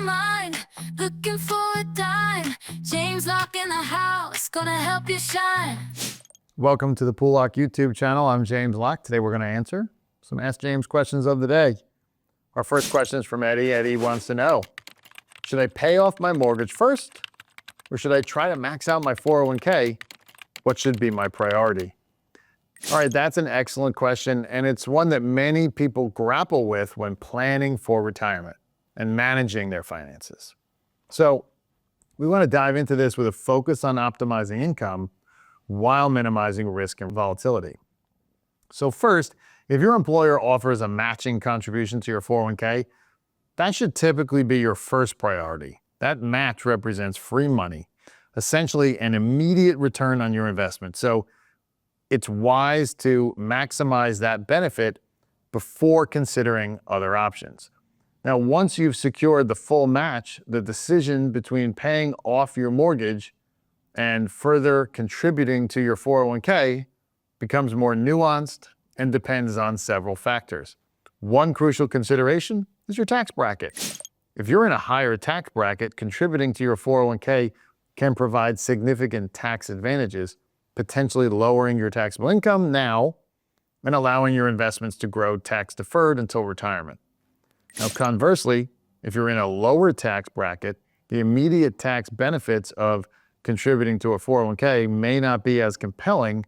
mind, looking for a dime. James Locke in the house, gonna help you shine. Welcome to the Poole Locke YouTube channel. I'm James Locke. Today we're going to answer some Ask James questions of the day. Our first question is from Eddie. Eddie wants to know, should I pay off my mortgage first, or should I try to max out my 401k? What should be my priority? All right, that's an excellent question, and it's one that many people grapple with when planning for retirement and managing their finances. So we want to dive into this with a focus on optimizing income while minimizing risk and volatility. So first, if your employer offers a matching contribution to your 401k, that should typically be your first priority. That match represents free money, essentially an immediate return on your investment. So it's wise to maximize that benefit before considering other options. Now, once you've secured the full match, the decision between paying off your mortgage and further contributing to your 401k becomes more nuanced and depends on several factors. One crucial consideration is your tax bracket. If you're in a higher tax bracket, contributing to your 401k can provide significant tax advantages, potentially lowering your taxable income now and allowing your investments to grow tax deferred until retirement. Now, conversely, if you're in a lower tax bracket, the immediate tax benefits of contributing to a 401k may not be as compelling.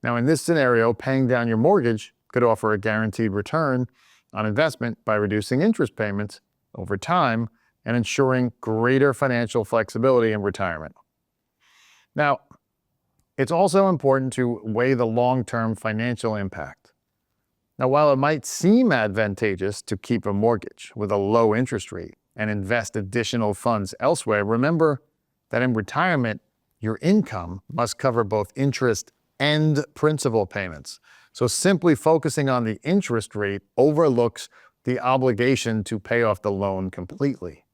Now, in this scenario, paying down your mortgage could offer a guaranteed return on investment by reducing interest payments over time and ensuring greater financial flexibility in retirement. Now, it's also important to weigh the long-term financial impact. Now, while it might seem advantageous to keep a mortgage with a low interest rate and invest additional funds elsewhere, remember that in retirement, your income must cover both interest and principal payments. So simply focusing on the interest rate overlooks the obligation to pay off the loan completely.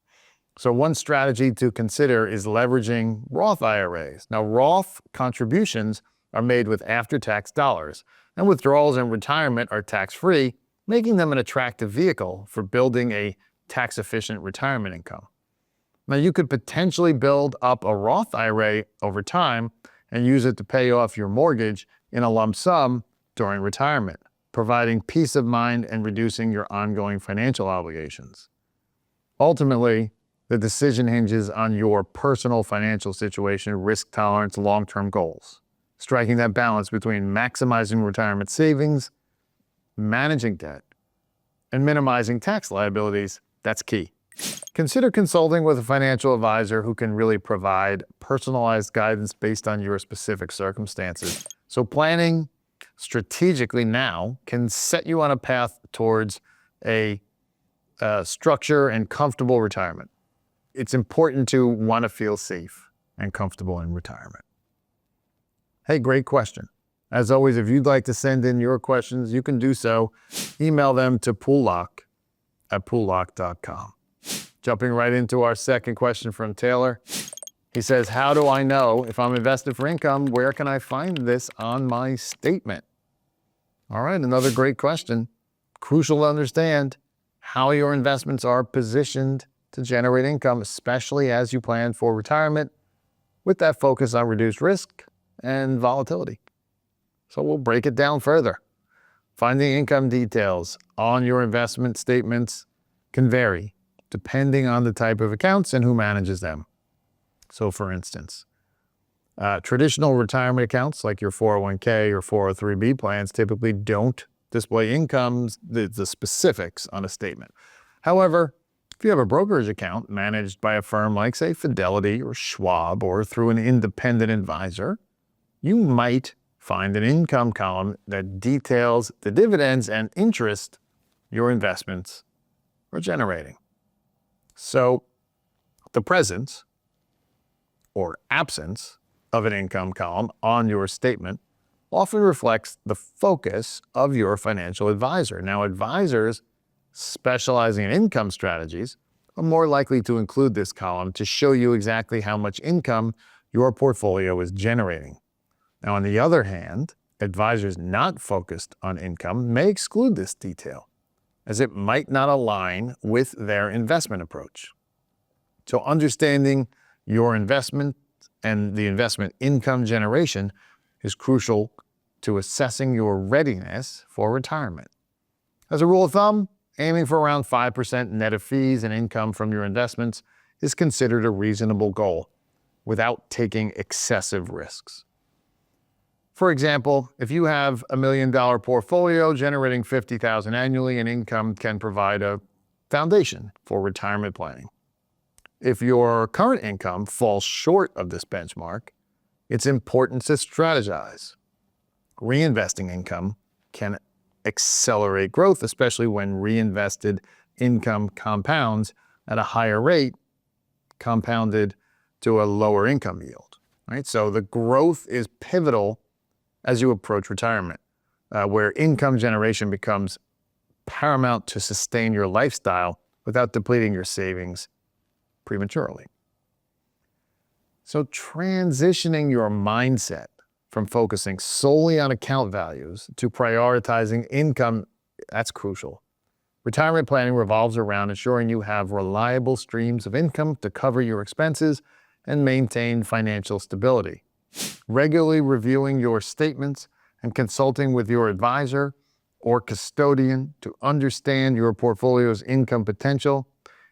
So one strategy to consider is leveraging Roth IRAs. Now, Roth contributions are made with after-tax dollars, and withdrawals in retirement are tax-free, making them an attractive vehicle for building a tax-efficient retirement income. Now, you could potentially build up a Roth IRA over time and use it to pay off your mortgage in a lump sum during retirement, providing peace of mind and reducing your ongoing financial obligations. Ultimately, the decision hinges on your personal financial situation, risk tolerance, long-term goals. Striking that balance between maximizing retirement savings, managing debt, and minimizing tax liabilities, that's key. Consider consulting with a financial advisor who can really provide personalized guidance based on your specific circumstances. So planning strategically now can set you on a path towards a structure and comfortable retirement. It's important to want to feel safe and comfortable in retirement. Hey, great question. As always, if you'd like to send in your questions, you can do so. Email them to poollocke@poollocke.com. Jumping right into our second question from Taylor. He says, how do I know if I'm invested for income? Where can I find this on my statement? All right, another great question. Crucial to understand how your investments are positioned to generate income, especially as you plan for retirement, with that focus on reduced risk and volatility. So we'll break it down further. Finding income details on your investment statements can vary depending on the type of accounts and who manages them. So for instance, traditional retirement accounts like your 401k or 403b plans typically don't display incomes, the specifics on a statement. However, if you have a brokerage account managed by a firm like, say, Fidelity or Schwab or through an independent advisor, you might find an income column that details the dividends and interest your investments are generating. So the presence or absence of an income column on your statement often reflects the focus of your financial advisor. Now, advisors specializing in income strategies are more likely to include this column to show you exactly how much income your portfolio is generating. Now, on the other hand, advisors not focused on income may exclude this detail, as it might not align with their investment approach. So understanding your investment and the investment income generation is crucial to assessing your readiness for retirement. As a rule of thumb, aiming for around 5% net of fees and income from your investments is considered a reasonable goal without taking excessive risks. For example, if you have $1 million portfolio generating $50,000 annually in income can provide a foundation for retirement planning. If your current income falls short of this benchmark, it's important to strategize. Reinvesting income can accelerate growth, especially when reinvested income compounds at a higher rate, compounded to a lower income yield. Right? So the growth is pivotal as you approach retirement, where income generation becomes paramount to sustain your lifestyle without depleting your savings prematurely. So transitioning your mindset from focusing solely on account values to prioritizing income, that's crucial. Retirement planning revolves around ensuring you have reliable streams of income to cover your expenses and maintain financial stability. Regularly reviewing your statements and consulting with your advisor or custodian to understand your portfolio's income potential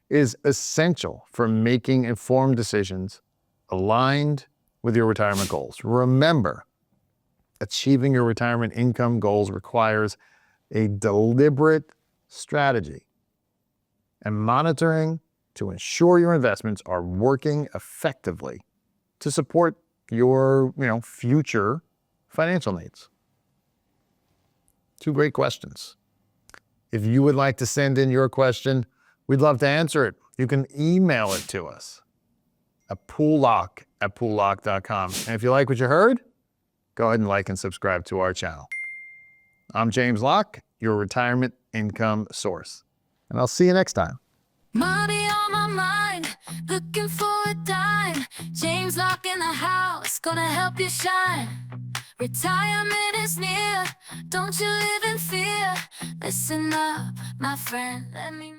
is essential for making informed decisions aligned with your retirement goals. Remember, achieving your retirement income goals requires a deliberate strategy and monitoring to ensure your investments are working effectively to support your future financial needs. Two great questions. If you would like to send in your question, we'd love to answer it. You can email it to us at poollocke@poollocke.com. And if you like what you heard, go ahead and like and subscribe to our channel. I'm James Locke, your retirement income source. And I'll see you next time. Money on my mind, looking for a dime. James Locke in the house, gonna help you shine. Retirement is near, don't you live in fear. Listen up, my friend, let me